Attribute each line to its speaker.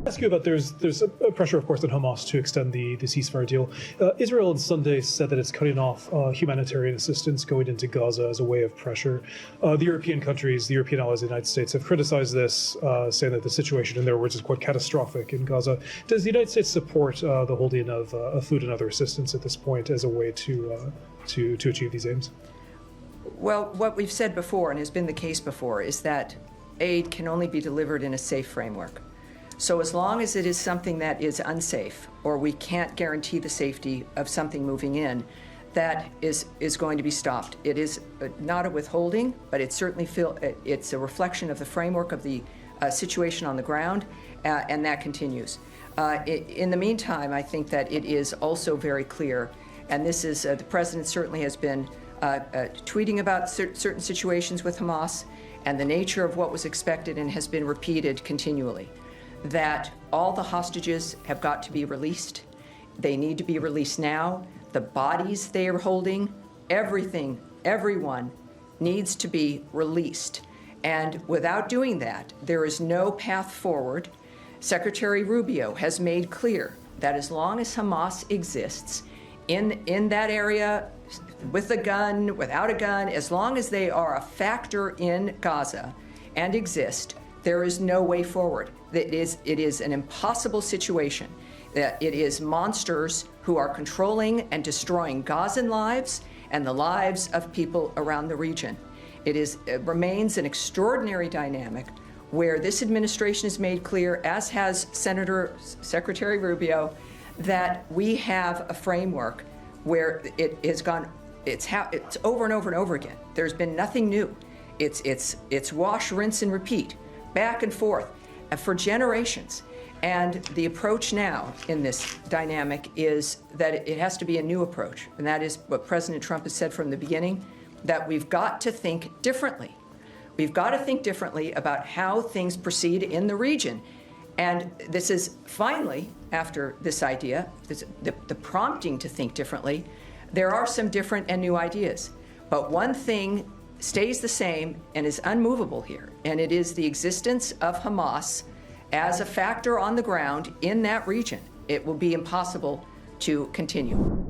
Speaker 1: Ask you about there's a pressure, of course, on Hamas to extend the ceasefire deal. Israel on Sunday said that it's cutting off humanitarian assistance going into Gaza as a way of pressure. The European countries, the European allies of the United States, have criticized this, saying that the situation, in their words, is quite catastrophic in Gaza. Does the United States support the holding of food and other assistance at this point as a way to achieve these aims?
Speaker 2: Well, what we've said before, and has been the case before, is that aid can only be delivered in a safe framework. So as long as it is something that is unsafe, or we can't guarantee the safety of something moving in, that is going to be stopped. It is not a withholding, but it's a reflection of the framework of the situation on the ground, and that continues. In the meantime, I think that it is also very clear, and this is, the president certainly has been tweeting about certain situations with Hamas and the nature of what was expected and has been repeated continually, that all the hostages have got to be released. They need to be released now. The bodies they are holding, everything, everyone needs to be released. And without doing that, there is no path forward. Secretary Rubio has made clear that as long as Hamas exists in that area, with a gun, without a gun, as long as they are a factor in Gaza and exist, there is no way forward. It is an impossible situation. It is monsters who are controlling and destroying Gazan lives and the lives of people around the region. It remains an extraordinary dynamic where this administration has made clear, as has Secretary Rubio, that we have a framework where it has gone, it's over and over and over again. There's been nothing new. It's wash, rinse, and repeat, back and forth for generations. And the approach now in this dynamic is that it has to be a new approach. And that is what President Trump has said from the beginning, that we've got to think differently. We've got to think differently about how things proceed in the region. And this is finally, after this idea, the prompting to think differently, there are some different and new ideas. But one thing stays the same and is unmovable here, and it is the existence of Hamas as a factor on the ground in that region. It will be impossible to continue.